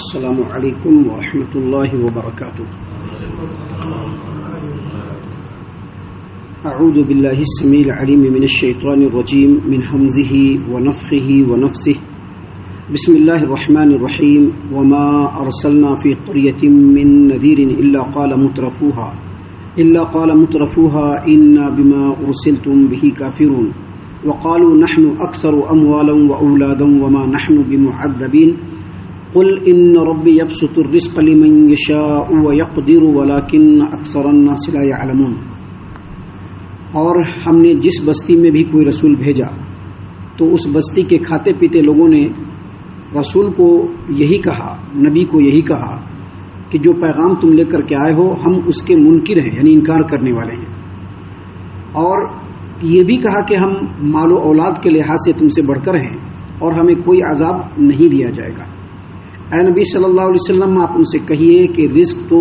السلام علیکم ورحمۃ اللہ وبرکاتہ. اعوذ باللہ السمیع العلیم من الشیطان الرجیم من حمزه ونفخه ونفثه. بسم اللہ الرحمن الرحیم. وما ارسلنا فی قریۃ من نذیر الا قال مترفوها انا بما ارسلتم به کافرون وقالوا نحن اکثر اموالا واولادا وما نحن بمعذبین قل ان ربی یبسط الرزق لمن یشاء ویقدر ولکن اکثر الناس لا یعلمون. اور ہم نے جس بستی میں بھی کوئی رسول بھیجا تو اس بستی کے کھاتے پیتے لوگوں نے رسول کو یہی کہا، نبی کو یہی کہا کہ جو پیغام تم لے کر کے آئے ہو ہم اس کے منکر ہیں، یعنی انکار کرنے والے ہیں، اور یہ بھی کہا کہ ہم مال و اولاد کے لحاظ سے تم سے بڑھ کر ہیں اور ہمیں کوئی عذاب نہیں دیا جائے گا. اے نبی صلی اللہ علیہ وسلم، آپ ان سے کہیے کہ رزق تو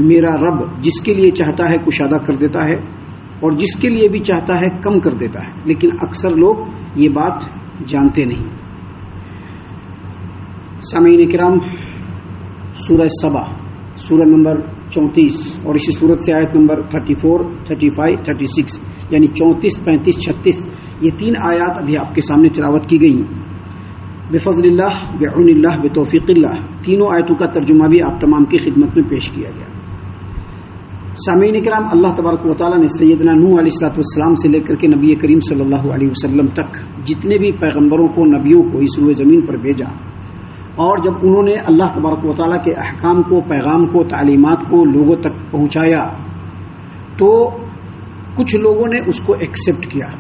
میرا رب جس کے لیے چاہتا ہے کشادہ کر دیتا ہے اور جس کے لیے بھی چاہتا ہے کم کر دیتا ہے، لیکن اکثر لوگ یہ بات جانتے نہیں. سامعین کرام، سورہ سبا، سورہ نمبر 34 اور اسی سورت سے آیت نمبر 34، 35، 36 یعنی 34، 35، 36 یہ 3 آیات ابھی آپ کے سامنے تلاوت کی گئی. بفضل اللہ، بعون اللہ، بتوفیق اللہ، تینوں آیتوں کا ترجمہ بھی آپ تمام کی خدمت میں پیش کیا گیا. سامعین کرام، اللہ تبارک و تعالیٰ نے سیدنا نوح علیہ الصلوۃ والسلام سے لے کر کے نبی کریم صلی اللہ علیہ وسلم تک جتنے بھی پیغمبروں کو، نبیوں کو اس روئے زمین پر بھیجا، اور جب انہوں نے اللہ تبارک و تعالیٰ کے احکام کو، پیغام کو، تعلیمات کو لوگوں تک پہنچایا تو کچھ لوگوں نے اس کو ایکسیپٹ کیا،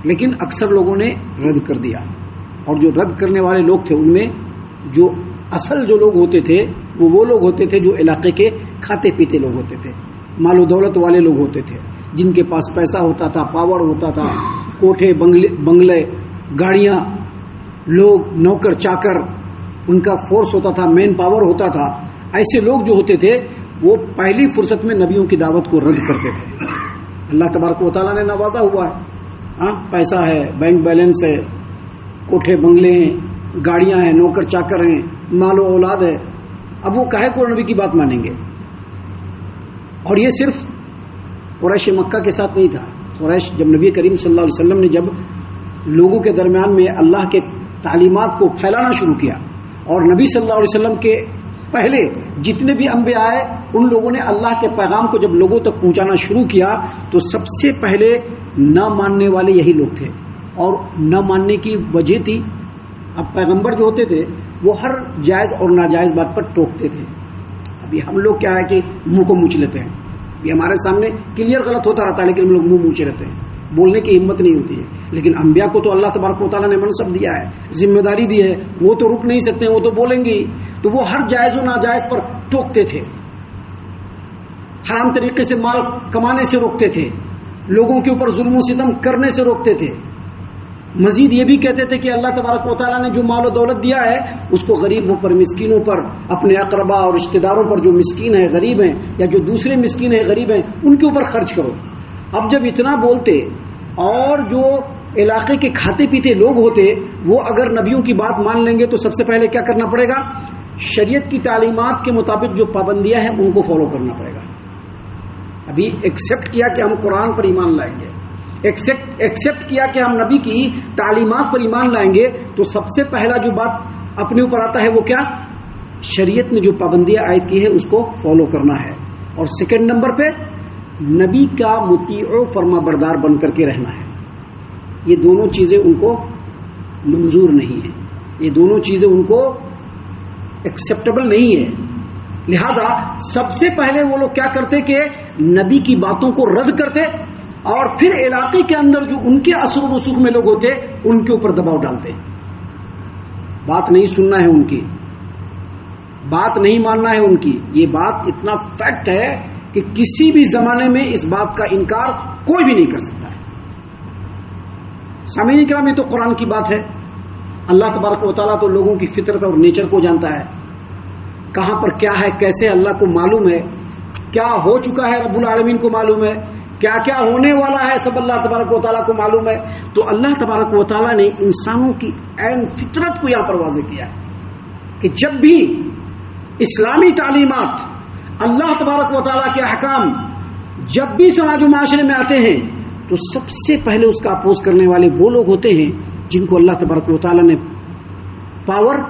لیکن اکثر لوگوں نے رد کر دیا. اور جو رد کرنے والے لوگ تھے ان میں جو اصل جو لوگ ہوتے تھے وہ لوگ ہوتے تھے جو علاقے کے کھاتے پیتے لوگ ہوتے تھے، مال و دولت والے لوگ ہوتے تھے، جن کے پاس پیسہ ہوتا تھا، پاور ہوتا تھا، کوٹھے، بنگلے، گاڑیاں، لوگ، نوکر چاکر، ان کا فورس ہوتا تھا، مین پاور ہوتا تھا. ایسے لوگ جو ہوتے تھے وہ پہلی فرصت میں نبیوں کی دعوت کو رد کرتے تھے. اللہ تبارک و تعالیٰ نے نوازا ہوا ہے، پیسہ ہے، بینک بیلنس ہے، کوٹھے بنگلے ہیں، گاڑیاں ہیں، نوکر چاکر ہیں، مال و اولاد ہے، اب وہ کہے کو نبی کی بات مانیں گے. اور یہ صرف قریش مکہ کے ساتھ نہیں تھا. قریش جب نبی کریم صلی اللہ علیہ وسلم نے جب لوگوں کے درمیان میں اللہ کے تعلیمات کو پھیلانا شروع کیا، اور نبی صلی اللہ علیہ وسلم کے پہلے جتنے بھی انبیاء آئے ان لوگوں نے اللہ کے پیغام کو جب لوگوں تک پہنچانا شروع کیا تو سب سے پہلے نہ ماننے والے یہی لوگ تھے. اور نہ ماننے کی وجہ تھی، اب پیغمبر جو ہوتے تھے وہ ہر جائز اور ناجائز بات پر ٹوکتے تھے. ابھی ہم لوگ کیا ہے کہ منہ کو موچ لیتے ہیں، یہ ہمارے سامنے کلیئر غلط ہوتا رہتا ہے لیکن ہم لوگ منہ موچے رہتے ہیں، بولنے کی ہمت نہیں ہوتی ہے. لیکن انبیاء کو تو اللہ تبارک و تعالیٰ نے منصب دیا ہے، ذمہ داری دی ہے، وہ تو رک نہیں سکتے، وہ تو بولیں گے. تو وہ ہر جائز و ناجائز پر ٹوکتے تھے، حرام طریقے سے مال کمانے سے روکتے تھے، لوگوں کے اوپر ظلم و ستم کرنے سے روکتے تھے. مزید یہ بھی کہتے تھے کہ اللہ تبارک و تعالیٰ نے جو مال و دولت دیا ہے اس کو غریبوں پر، مسکینوں پر، اپنے اقربا اور رشتہ داروں پر جو مسکین ہیں، غریب ہیں، یا جو دوسرے مسکین ہیں، غریب ہیں، ان کے اوپر خرچ کرو. اب جب اتنا بولتے اور جو علاقے کے کھاتے پیتے لوگ ہوتے وہ اگر نبیوں کی بات مان لیں گے تو سب سے پہلے کیا کرنا پڑے گا؟ شریعت کی تعلیمات کے مطابق جو پابندیاں ہیں ان کو فالو کرنا پڑے گا. ابھی ایکسیپٹ کیا کہ ہم قرآن پر ایمان لائیں گے، ایکسیپٹ کیا کہ ہم نبی کی تعلیمات پر ایمان لائیں گے، تو سب سے پہلا جو بات اپنے اوپر آتا ہے وہ کیا؟ شریعت نے جو پابندیاں عائد کی ہے اس کو فالو کرنا ہے. اور سیکنڈ نمبر پہ نبی کا مطیع و فرما بردار بن کر کے رہنا ہے. یہ دونوں چیزیں ان کو منظور نہیں ہیں، یہ دونوں چیزیں ان کو ایکسیپٹیبل نہیں ہے. لہذا سب سے پہلے وہ لوگ کیا کرتے کہ نبی کی باتوں کو رد کرتے، اور پھر علاقے کے اندر جو ان کے اثر و رسوخ میں لوگ ہوتے ان کے اوپر دباؤ ڈالتے. بات نہیں سننا ہے ان کی، بات نہیں ماننا ہے ان کی. یہ بات اتنا فیکٹ ہے کہ کسی بھی زمانے میں اس بات کا انکار کوئی بھی نہیں کر سکتا ہے. سامعین کرام، یہ تو قرآن کی بات ہے. اللہ تبارک و تعالیٰ تو لوگوں کی فطرت اور نیچر کو جانتا ہے، کہاں پر کیا ہے، کیسے اللہ کو معلوم ہے، کیا ہو چکا ہے رب العالمین کو معلوم ہے، کیا کیا ہونے والا ہے سب اللہ تبارک و تعالیٰ کو معلوم ہے. تو اللہ تبارک و تعالیٰ نے انسانوں کی عین فطرت کو یہاں پر واضح کیا ہے. کہ جب بھی اسلامی تعلیمات، اللہ تبارک و تعالیٰ کے احکام جب بھی سماج و معاشرے میں آتے ہیں تو سب سے پہلے اس کا اپوز کرنے والے وہ لوگ ہوتے ہیں جن کو اللہ تبارک و تعالیٰ نے پاور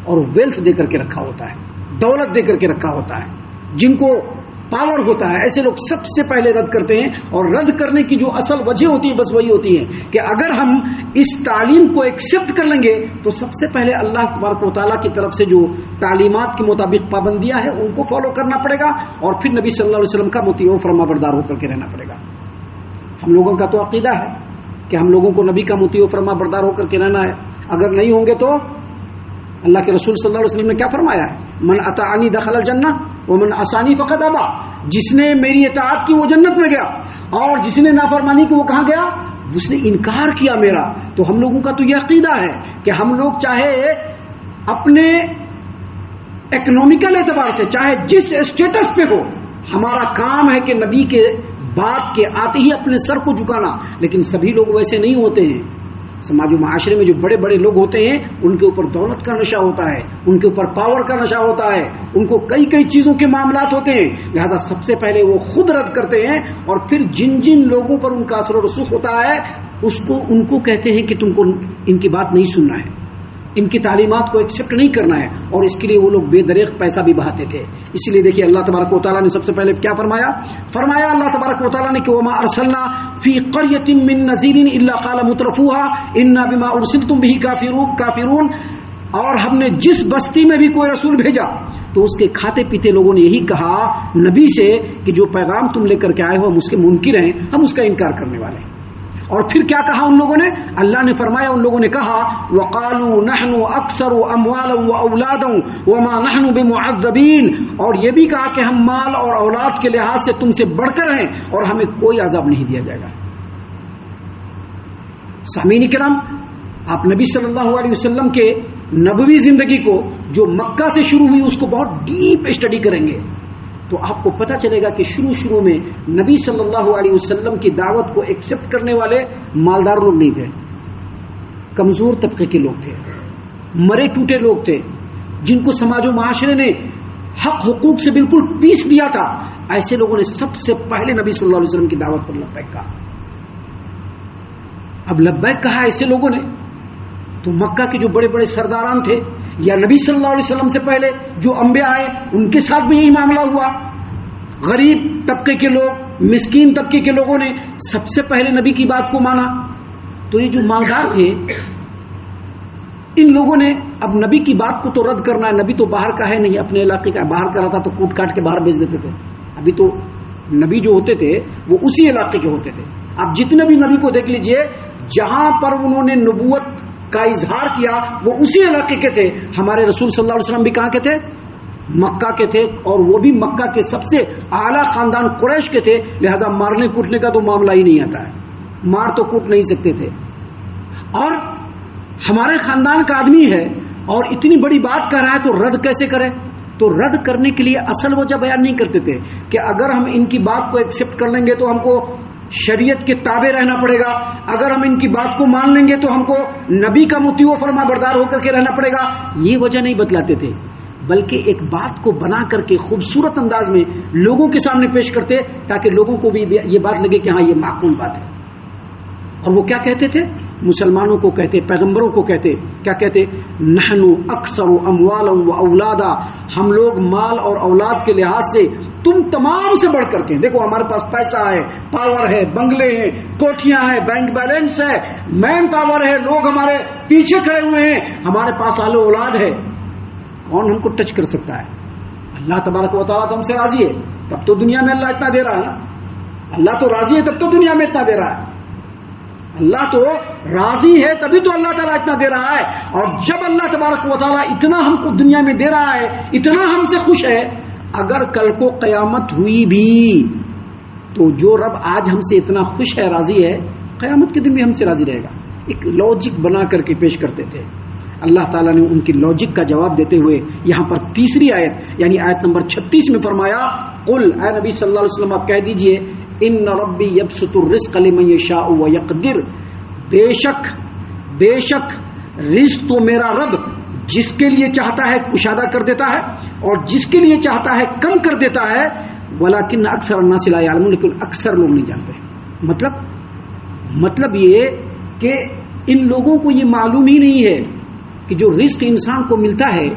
اور ویلتھ دے کر کے رکھا ہوتا ہے، دولت دے کر کے رکھا ہوتا ہے، جن کو پاور ہوتا ہے، ایسے لوگ سب سے پہلے رد کرتے ہیں. اور رد کرنے کی جو اصل وجہ ہوتی ہے بس وہی ہوتی ہے کہ اگر ہم اس تعلیم کو ایکسپٹ کر لیں گے تو سب سے پہلے اللہ تبارک و تعالیٰ کی طرف سے جو تعلیمات کے مطابق پابندیاں ہیں ان کو فالو کرنا پڑے گا، اور پھر نبی صلی اللہ علیہ وسلم کا مطیع و فرما بردار ہو کر کے رہنا پڑے گا. ہم لوگوں کا تو عقیدہ ہے کہ ہم لوگوں کو نبی کا مطیع و فرما بردار ہو کر کے رہنا ہے. اگر نہیں ہوں گے تو اللہ کے رسول صلی اللہ علیہ وسلم نے کیا فرمایا ہے؟ من اطاعنی دخل الجنہ ومن عصانی فقد ابا. جس نے میری اطاعت کی وہ جنت میں گیا، اور جس نے نافرمانی کی وہ کہاں گیا؟ اس نے انکار کیا میرا. تو ہم لوگوں کا تو یہ عقیدہ ہے کہ ہم لوگ چاہے اپنے اکنامیکل اعتبار سے چاہے جس اسٹیٹس پہ ہو، ہمارا کام ہے کہ نبی کے بات کے آتے ہی اپنے سر کو جھکانا. لیکن سبھی لوگ ویسے نہیں ہوتے ہیں. سماج و معاشرے میں جو بڑے بڑے لوگ ہوتے ہیں ان کے اوپر دولت کا نشہ ہوتا ہے، ان کے اوپر پاور کا نشہ ہوتا ہے، ان کو کئی کئی چیزوں کے معاملات ہوتے ہیں. لہذا سب سے پہلے وہ خود رد کرتے ہیں، اور پھر جن جن لوگوں پر ان کا اثر و رسوخ ہوتا ہے ان کو کہتے ہیں کہ تم کو ان کی بات نہیں سننا ہے، ان کی تعلیمات کو ایکسپٹ نہیں کرنا ہے. اور اس کے لیے وہ لوگ بے دریغ پیسہ بھی بہاتے تھے. اس لیے دیکھیے اللہ تبارک و تعالیٰ نے سب سے پہلے کیا فرمایا اللہ تبارک و تعالیٰ نے کہ وما ارسلنا فی قریۃ من نذیر الا قال مترفوها انا بما ارسلتم به کافرون. اور ہم نے جس بستی میں بھی کوئی رسول بھیجا تو اس کے کھاتے پیتے لوگوں نے یہی کہا نبی سے کہ جو پیغام تم لے کر کے آئے ہو ہم اس کے منکر ہیں، ہم اس کا انکار کرنے والے ہیں. اور پھر کیا کہا ان لوگوں نے؟ اللہ نے فرمایا ان لوگوں نے کہا وقالوا نحن اکثر اموالا واولادا وما نحن بمعذبین. اور یہ بھی کہا کہ ہم مال اور اولاد کے لحاظ سے تم سے بڑھ کر ہیں اور ہمیں کوئی عذاب نہیں دیا جائے گا. سامعین کرام، آپ نبی صلی اللہ علیہ وسلم کے نبوی زندگی کو جو مکہ سے شروع ہوئی اس کو بہت ڈیپ اسٹڈی کریں گے تو آپ کو پتہ چلے گا کہ شروع میں نبی صلی اللہ علیہ وسلم کی دعوت کو ایکسپٹ کرنے والے مالدار لوگ نہیں تھے، کمزور طبقے کے لوگ تھے، مرے ٹوٹے لوگ تھے، جن کو سماج و معاشرے نے حق حقوق سے بالکل پیس دیا تھا. ایسے لوگوں نے سب سے پہلے نبی صلی اللہ علیہ وسلم کی دعوت پر لبیک کہا. اب لبیک کہا ایسے لوگوں نے تو مکہ کے جو بڑے بڑے سرداران تھے یا نبی صلی اللہ علیہ وسلم سے پہلے جو انبیاء آئے ان کے ساتھ بھی یہی معاملہ ہوا. غریب طبقے کے لوگ، مسکین طبقے کے لوگوں نے سب سے پہلے نبی کی بات کو مانا. تو یہ جو مالدار تھے ان لوگوں نے اب نبی کی بات کو تو رد کرنا ہے. نبی تو باہر کا ہے نہیں، اپنے علاقے کا، باہر کا رہتا تو کوٹ کاٹ کے باہر بھیج دیتے تھے. ابھی تو نبی جو ہوتے تھے وہ اسی علاقے کے ہوتے تھے. آپ جتنے بھی نبی کو دیکھ لیجئے جہاں پر انہوں نے نبوت کا اظہار کیا وہ اسی علاقے کے تھے. ہمارے رسول صلی اللہ علیہ وسلم بھی کہاں کے تھے؟ مکہ کے تھے، اور وہ بھی مکہ کے سب سے اعلیٰ خاندان قریش کے تھے. لہذا مارنے کوٹنے کا تو معاملہ ہی نہیں آتا ہے، مار تو کوٹ نہیں سکتے تھے. اور ہمارے خاندان کا آدمی ہے اور اتنی بڑی بات کر رہا ہے تو رد کیسے کرے؟ تو رد کرنے کے لیے اصل وجہ بیان نہیں کرتے تھے کہ اگر ہم ان کی بات کو ایکسپٹ کر لیں گے تو ہم کو شریعت کے تابع رہنا پڑے گا، اگر ہم ان کی بات کو مان لیں گے تو ہم کو نبی کا مطیع و فرما بردار ہو کر کے رہنا پڑے گا. یہ وجہ نہیں بتلاتے تھے، بلکہ ایک بات کو بنا کر کے خوبصورت انداز میں لوگوں کے سامنے پیش کرتے تاکہ لوگوں کو بھی یہ بات لگے کہ ہاں یہ معقول بات ہے. اور وہ کیا کہتے تھے؟ مسلمانوں کو کہتے، پیغمبروں کو کہتے، کیا کہتے؟ نحن اکثر اموالا و اولادا، ہم لوگ مال اور اولاد کے لحاظ سے تم تمام سے بڑھ کر کے، دیکھو ہمارے پاس پیسہ ہے، پاور ہے، بنگلے ہیں، کوٹھیاں ہیں، بینک بیلنس ہے، مین پاور ہے، لوگ ہمارے پیچھے کھڑے ہوئے ہیں، ہمارے پاس اہل اولاد ہے. کون ہم کو ٹچ کر سکتا ہے؟ اللہ تبارک و تعالیٰ تو ہم سے راضی ہے، تب تو دنیا میں اللہ اتنا دے رہا ہے نا. اللہ تو راضی ہے تب تو دنیا میں اتنا دے رہا ہے. اللہ تو راضی ہے تبھی تو اللہ تعالیٰ اتنا دے رہا ہے. اور جب اللہ تبارک و تعالیٰ اتنا ہم کو دنیا میں دے رہا ہے، اتنا ہم سے خوش ہے، اگر کل کو قیامت ہوئی بھی تو جو رب آج ہم سے اتنا خوش ہے، راضی ہے، قیامت کے دن بھی ہم سے راضی رہے گا. ایک لاجک بنا کر کے پیش کرتے تھے. اللہ تعالیٰ نے ان کی لاجک کا جواب دیتے ہوئے یہاں پر تیسری آیت یعنی آیت نمبر 36 میں فرمایا قل، اے نبی صلی اللہ علیہ وسلم آپ کہہ دیجئے ان ربی یبسط الرزق لمن یشاء ویقدر، بے شک رزق تو میرا رب جس کے لیے چاہتا ہے کشادہ کر دیتا ہے اور جس کے لیے چاہتا ہے کم کر دیتا ہے. ولیکن اکثر الناس لا یعلمون، لیکن اکثر لوگ نہیں جانتے. مطلب یہ کہ ان لوگوں کو یہ معلوم ہی نہیں ہے کہ جو رزق انسان کو ملتا ہے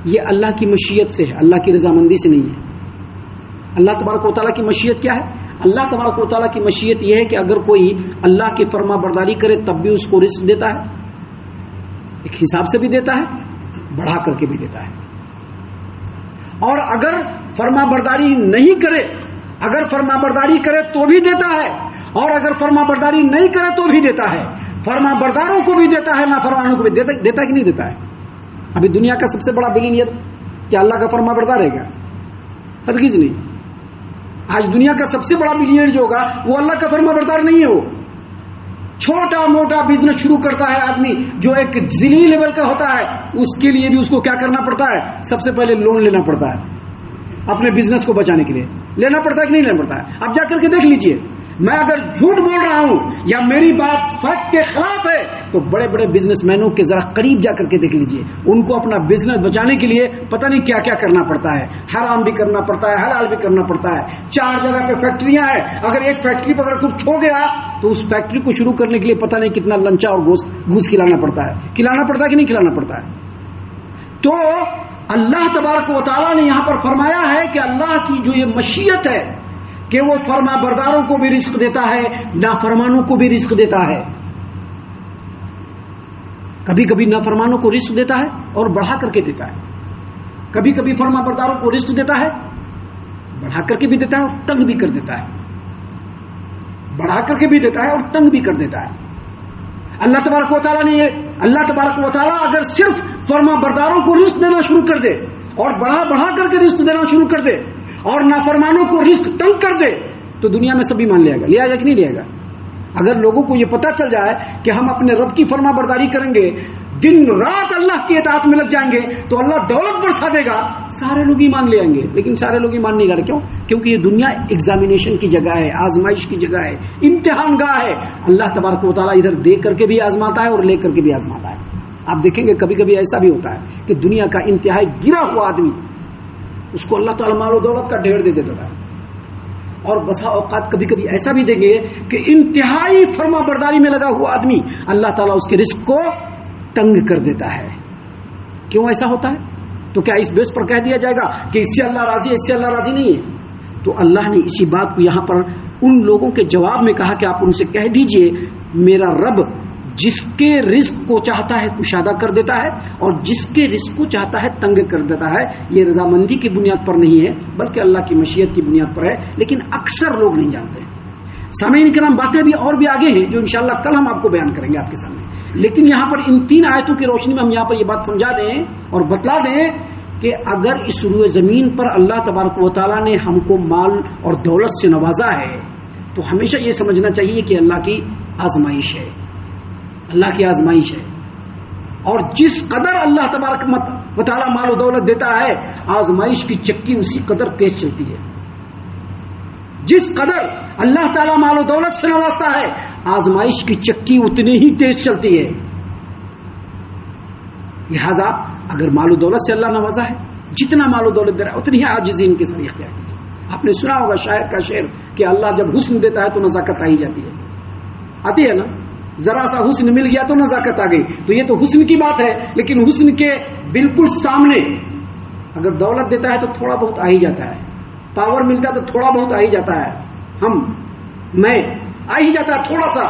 یہ اللہ کی مشیت سے ہے، اللہ کی رضامندی سے نہیں ہے. اللہ تبارک و تعالیٰ کی مشیت کیا ہے؟ اللہ تبارک و تعالیٰ کی مشیت یہ ہے کہ اگر کوئی اللہ کی فرما برداری کرے تب بھی اس کو رزق دیتا ہے، ایک حساب سے بھی دیتا ہے، بڑھا کر کے بھی دیتا ہے. اور اگر فرما برداری نہیں کرے، اگر فرما برداری کرے تو بھی دیتا ہے، اور اگر فرما برداری نہیں کرے تو بھی دیتا ہے. فرما برداروں کو بھی دیتا ہے، نافرمانوں کو بھی دیتا ہے کہ نہیں دیتا ہے؟ ابھی دنیا کا سب سے بڑا بلینئر کیا اللہ کا فرما بردار ہے کیا؟ ہرگز نہیں. آج دنیا کا سب سے بڑا بلینئر جو ہوگا وہ اللہ کا فرما بردار نہیں ہے. وہ چھوٹا موٹا بزنس شروع کرتا ہے آدمی جو ایک ذلیل لیول کا ہوتا ہے، اس کے لیے بھی اس کو کیا کرنا پڑتا ہے؟ سب سے پہلے لون لینا پڑتا ہے اپنے بزنس کو بچانے کے لیے. لینا پڑتا ہے کہ نہیں لینا پڑتا ہے؟ اب جا کر کے دیکھ لیجئے، میں اگر جھوٹ بول رہا ہوں یا میری بات فیکٹ کے خلاف ہے تو بڑے بڑے بزنس مینوں کے ذرا قریب جا کر کے دیکھ لیجئے، ان کو اپنا بزنس بچانے کے لیے پتہ نہیں کیا کیا کرنا پڑتا ہے. حرام بھی کرنا پڑتا ہے، حلال بھی کرنا پڑتا ہے. 4 جگہ پہ فیکٹریاں ہیں، اگر ایک فیکٹری پر اگر کچھ ہو گیا تو اس فیکٹری کو شروع کرنے کے لیے پتہ نہیں کتنا لنچا اور گھوس کھلانا پڑتا ہے کہ نہیں کھلانا پڑتا ہے. تو اللہ تبارک و تعالیٰ نے یہاں پر فرمایا ہے کہ اللہ کی جو یہ مشیت ہے کہ وہ فرما برداروں کو بھی رزق دیتا ہے، نافرمانوں کو بھی رزق دیتا ہے. کبھی کبھی نافرمانوں کو رزق دیتا ہے اور بڑھا کر کے دیتا ہے، کبھی کبھی فرما برداروں کو رزق دیتا ہے بڑھا کر کے بھی دیتا ہے اور تنگ بھی کر دیتا ہے، بڑھا کر کے بھی دیتا ہے اور تنگ بھی کر دیتا ہے. اللہ تبارک و تعالیٰ اگر صرف فرما برداروں کو رزق دینا شروع کر دے اور بڑھا کر کے رزق دینا شروع کر دے اور نافرمانوں کو رزق تنگ کر دے تو دنیا میں سبھی مان لیا گا کہ نہیں لیا گا. اگر لوگوں کو یہ پتا چل جائے کہ ہم اپنے رب کی فرما برداری کریں گے، دن رات اللہ کی اطاعت میں لگ جائیں گے تو اللہ دولت برسا دے گا، سارے لوگ ایمان لے آئیں گے. لیکن سارے لوگ ایمان نہیں لا رہے. کیوں؟ کیونکہ یہ دنیا ایگزامینیشن کی جگہ ہے، آزمائش کی جگہ ہے، امتحان گاہ ہے. اللہ تبارک و تعالیٰ ادھر دے کر کے بھی آزماتا ہے اور لے کر کے بھی آزماتا ہے. آپ دیکھیں گے کبھی کبھی ایسا بھی ہوتا ہے کہ دنیا کا انتہائی گرا ہوا آدمی، اس کو اللہ تعالیٰ مال و دولت کا ڈھیر دے دیتا ہے. اور بسا اوقات کبھی کبھی ایسا بھی دیں گے کہ انتہائی فرما برداری میں لگا ہوا آدمی اللہ تعالیٰ اس کے رزق کو تنگ کر دیتا ہے. کیوں ایسا ہوتا ہے؟ تو کیا اس بیس پر کہہ دیا جائے گا کہ اس سے اللہ راضی ہے، اس سے اللہ راضی نہیں ہے؟ تو اللہ نے اسی بات کو یہاں پر ان لوگوں کے جواب میں کہا کہ آپ ان سے کہہ دیجئے میرا رب جس کے رزق کو چاہتا ہے کشادہ کر دیتا ہے اور جس کے رزق کو چاہتا ہے تنگ کر دیتا ہے. یہ رضامندی کی بنیاد پر نہیں ہے بلکہ اللہ کی مشیت کی بنیاد پر ہے، لیکن اکثر لوگ نہیں جانتے. سامعین کرام، باتیں بھی اور بھی آگے ہیں جو انشاءاللہ کل ہم آپ کو بیان کریں گے آپ کے سامنے. لیکن یہاں پر ان 3 آیتوں کی روشنی میں ہم یہاں پر یہ بات سمجھا دیں اور بتلا دیں کہ اگر اس روئے زمین پر اللہ تبارک و تعالیٰ نے ہم کو مال اور دولت سے نوازا ہے تو ہمیشہ یہ سمجھنا چاہیے کہ اللہ کی آزمائش ہے، اللہ کی آزمائش ہے. اور جس قدر اللہ تبارک و تعالیٰ مال و دولت دیتا ہے آزمائش کی چکی اسی قدر تیز چلتی ہے. جس قدر اللہ تعالیٰ مال و دولت سے نوازتا ہے آزمائش کی چکی اتنی ہی تیز چلتی ہے. لہذا اگر مال و دولت سے اللہ نوازا ہے، جتنا مال و دولت دے رہا ہے اتنی ہی عاجزی ان کے ساتھ اختیار کیجیے. آپ نے سنا ہوگا شاعر کا شعر کہ اللہ جب حسن دیتا ہے تو نزاکت آ ہی جاتی ہے. آتی ہے نا؟ ذرا سا حسن مل گیا تو نزاکت آ گئی. تو یہ تو حسن کی بات ہے، لیکن حسن کے بالکل سامنے اگر دولت دیتا ہے تو تھوڑا بہت آ ہی جاتا ہے، پاور ملتا ہے تو تھوڑا بہت آ ہی جاتا ہے، میں آ ہی جاتا ہے تھوڑا سا.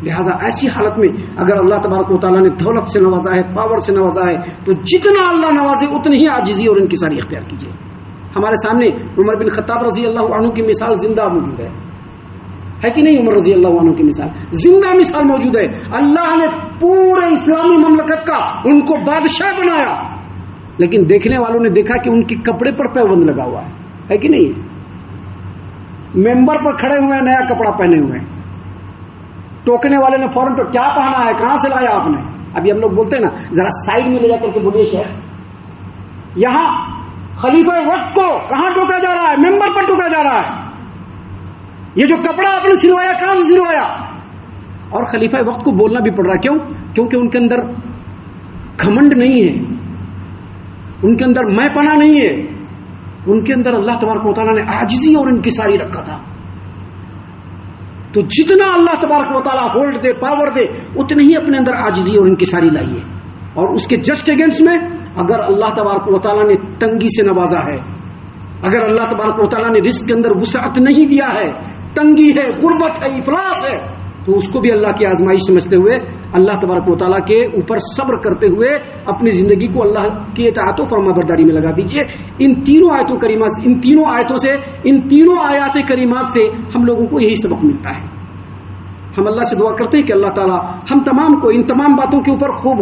لہذا ایسی حالت میں اگر اللہ تبارک و تعالیٰ نے دولت سے نوازا ہے، پاور سے نوازا ہے، تو جتنا اللہ نوازے اتنی ہی عاجزی اور انکساری اختیار کیجیے. ہمارے سامنے عمر بن خطاب رضی اللہ عنہ کی مثال زندہ موجود ہے کہ نہیں؟ عمر رضی اللہ عنہ کی مثال زندہ مثال موجود ہے. اللہ نے پورے اسلامی مملکت کا ان کو بادشاہ بنایا، لیکن دیکھنے والوں نے دیکھا کہ ان کے کپڑے پر پیبند لگا ہوا ہے کہ نہیں؟ ممبر پر کھڑے ہوئے نیا کپڑا پہنے ہوئے، ٹوکنے والے نے فوراً تو کیا پہنا ہے، کہاں سے لایا آپ نے؟ ابھی ہم لوگ بولتے ہیں نا، ذرا سائڈ میں لے جا کر کے بولیے شیخ، یہاں خلیفہ وقت کو کہاں ٹوکا جا رہا ہے؟ ممبر پر ٹوکا جا رہا ہے. یہ جو کپڑا آپ نے سلوایا کہاں سے سلوایا؟ اور خلیفہ وقت کو بولنا بھی پڑ رہا ہے. کیوں؟ کیونکہ ان کے اندر گھمنڈ نہیں ہے، ان کے اندر میں پنا نہیں ہے، ان کے اندر اللہ تبارک و تعالیٰ نے عاجزی اور انکساری رکھا تھا. تو جتنا اللہ تبارک و تعالیٰ ہولڈ دے، پاور دے، اتنے ہی اپنے اندر عاجزی اور انکساری لائیے. اور اس کے جسٹ اگینسٹ میں اگر اللہ تبارک و تعالیٰ نے تنگی سے نوازا ہے، اگر اللہ تبارک و تعالیٰ نے رزق کے اندر وسعت نہیں دیا ہے، تنگی ہے، غربت ہے، افلاس ہے، تو اس کو بھی اللہ کی آزمائش سمجھتے ہوئے اللہ تبارک و تعالیٰ کے اوپر صبر کرتے ہوئے اپنی زندگی کو اللہ کی اطاعت و فرما برداری میں لگا دیجیے. ان تینوں آیتوں کریمات، ان تینوں آیتوں سے، ان تینوں آیات کریمات سے ہم لوگوں کو یہی سبق ملتا ہے. ہم اللہ سے دعا کرتے ہیں کہ اللہ تعالیٰ ہم تمام کو ان تمام باتوں کے اوپر خوب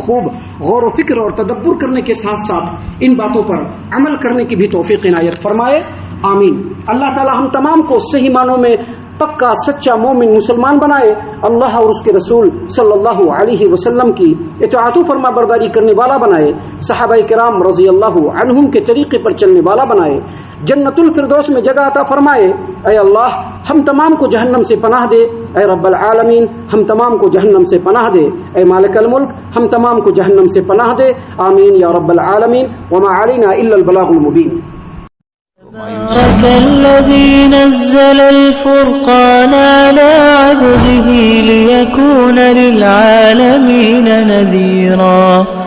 غور و فکر اور تدبر کرنے کے ساتھ ساتھ ان باتوں پر عمل کرنے کی بھی توفیق عنایت فرمائے. آمین. اللہ تعالیٰ ہم تمام کو صحیح معنوں میں پکا سچا مومن مسلمان بنائے، اللہ اور اس کے رسول صلی اللہ علیہ وسلم کی اطاعت و فرما برداری کرنے والا بنائے، صحابہ کرام رضی اللہ عنہم کے طریقے پر چلنے والا بنائے، جنت الفردوس میں جگہ عطا فرمائے. اے اللہ ہم تمام کو جہنم سے پناہ دے. اے رب العالمین ہم تمام کو جہنم سے پناہ دے. اے مالک الملک ہم تمام کو جہنم سے پناہ دے. آمین یا رب العالمین. وما علینا الا البلاغ المبین. تبارك الذي نزل الفرقان على عبده ليكون للعالمين نذيرا.